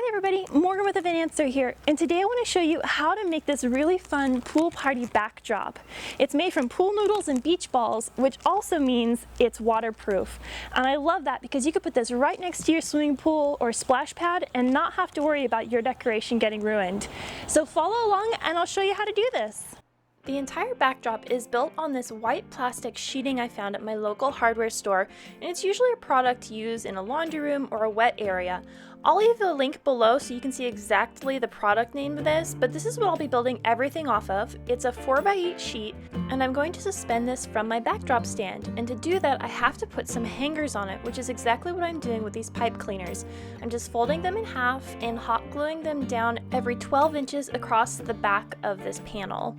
everybody, Morgan with an answer here, and today I want to show you how to make this really fun pool party backdrop. It's made from pool noodles and beach balls, which also means it's waterproof. And I love that because you could put this right next to your swimming pool or splash pad and not have to worry about your decoration getting ruined. So follow along and I'll show you how to do this. The entire backdrop is built on this white plastic sheeting I found at my local hardware store, and it's usually a product used in a laundry room or a wet area. I'll leave the link below so you can see exactly the product name of this, but this is what I'll be building everything off of. It's a 4x8 sheet, and I'm going to suspend this from my backdrop stand. And to do that, I have to put some hangers on it, which is exactly what I'm doing with these pipe cleaners. I'm just folding them in half and hot gluing them down every 12 inches across the back of this panel.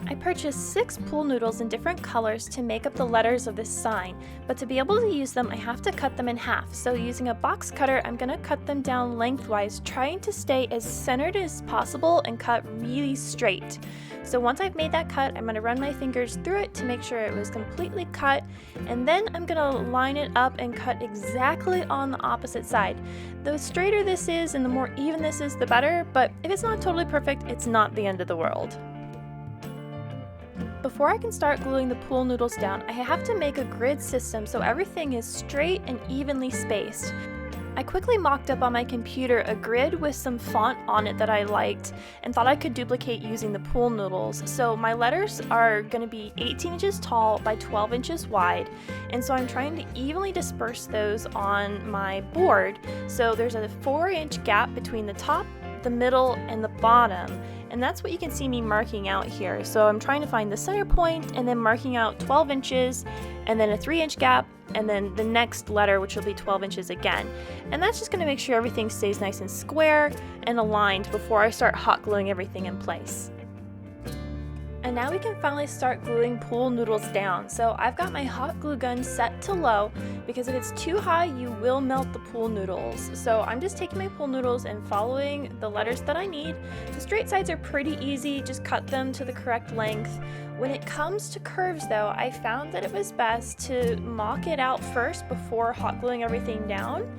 I purchased 6 pool noodles in different colors to make up the letters of this sign, but to be able to use them I have to cut them in half. So using a box cutter, I'm going to cut them down lengthwise, trying to stay as centered as possible and cut really straight. So once I've made that cut, I'm going to run my fingers through it to make sure it was completely cut, and then I'm going to line it up and cut exactly on the opposite side. The straighter this is and the more even this is, the better, but if it's not totally perfect, it's not the end of the world. Before I can start gluing the pool noodles down, I have to make a grid system so everything is straight and evenly spaced. I quickly mocked up on my computer a grid with some font on it that I liked and thought I could duplicate using the pool noodles. So my letters are going to be 18 inches tall by 12 inches wide, and so I'm trying to evenly disperse those on my board. So there's a 4-inch gap between the top, the middle, and the bottom. And that's what you can see me marking out here. So I'm trying to find the center point and then marking out 12 inches and then a 3-inch gap and then the next letter, which will be 12 inches again. And that's just going to make sure everything stays nice and square and aligned before I start hot gluing everything in place. And now we can finally start gluing pool noodles down. So I've got my hot glue gun set to low because if it's too high, you will melt the pool noodles. So I'm just taking my pool noodles and following the letters that I need. The straight sides are pretty easy, just cut them to the correct length. When it comes to curves though, I found that it was best to mock it out first before hot gluing everything down.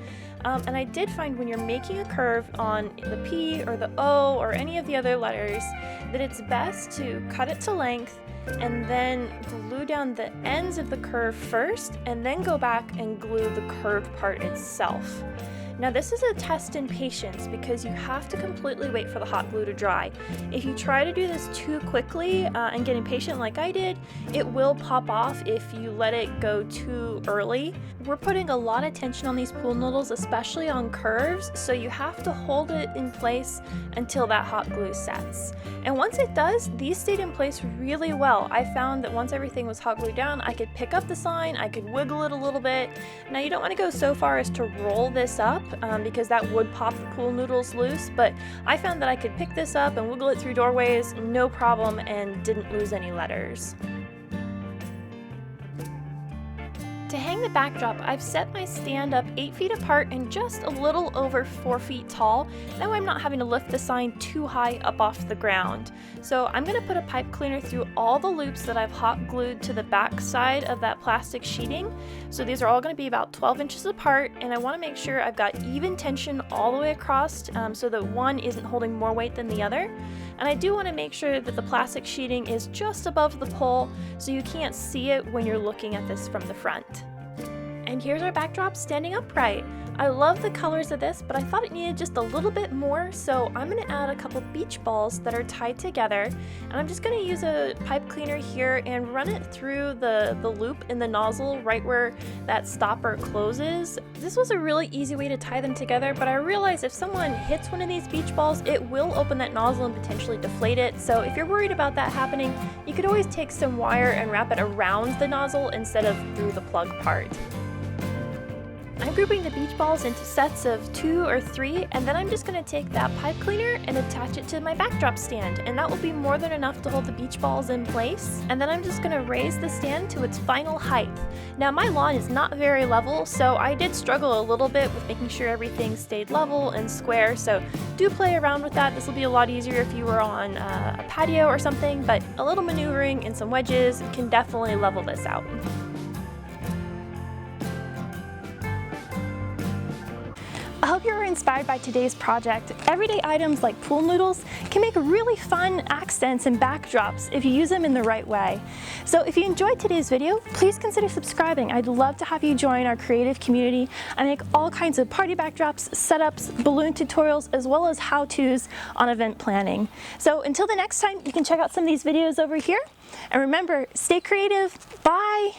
And I did find when you're making a curve on the P or the O or any of the other letters that it's best to cut it to length and then glue down the ends of the curve first and then go back and glue the curved part itself. Now this is a test in patience because you have to completely wait for the hot glue to dry. If you try to do this too quickly and get impatient like I did, it will pop off if you let it go too early. We're putting a lot of tension on these pool noodles, especially on curves, so you have to hold it in place until that hot glue sets. And once it does, these stayed in place really well. I found that once everything was hot glued down, I could pick up the sign, I could wiggle it a little bit. Now you don't want to go so far as to roll this up because that would pop the pool noodles loose, but I found that I could pick this up and wiggle it through doorways, no problem, and didn't lose any letters. To hang the backdrop, I've set my stand up 8 feet apart and just a little over 4 feet tall. That way I'm not having to lift the sign too high up off the ground. So I'm going to put a pipe cleaner through all the loops that I've hot glued to the back side of that plastic sheeting. So these are all going to be about 12 inches apart, and I want to make sure I've got even tension all the way across so that one isn't holding more weight than the other. And I do want to make sure that the plastic sheeting is just above the pole so you can't see it when you're looking at this from the front. And here's our backdrop standing upright. I love the colors of this, but I thought it needed just a little bit more, so I'm going to add a couple beach balls that are tied together, and I'm just going to use a pipe cleaner here and run it through the loop in the nozzle right where that stopper closes. This was a really easy way to tie them together, but I realized if someone hits one of these beach balls, it will open that nozzle and potentially deflate it. So if you're worried about that happening, you could always take some wire and wrap it around the nozzle instead of through the plug part. I'm grouping the beach balls into sets of 2 or 3, and then I'm just going to take that pipe cleaner and attach it to my backdrop stand, and that will be more than enough to hold the beach balls in place. And then I'm just going to raise the stand to its final height. Now my lawn is not very level, so I did struggle a little bit with making sure everything stayed level and square, so do play around with that. This will be a lot easier if you were on a patio or something, but a little maneuvering and some wedges can definitely level this out. you were inspired by today's project. Everyday items like pool noodles can make really fun accents and backdrops if you use them in the right way. So if you enjoyed today's video, please consider subscribing. I'd love to have you join our creative community. I make all kinds of party backdrops, setups, balloon tutorials, as well as how-tos on event planning. So until the next time, you can check out some of these videos over here. And remember, stay creative. Bye!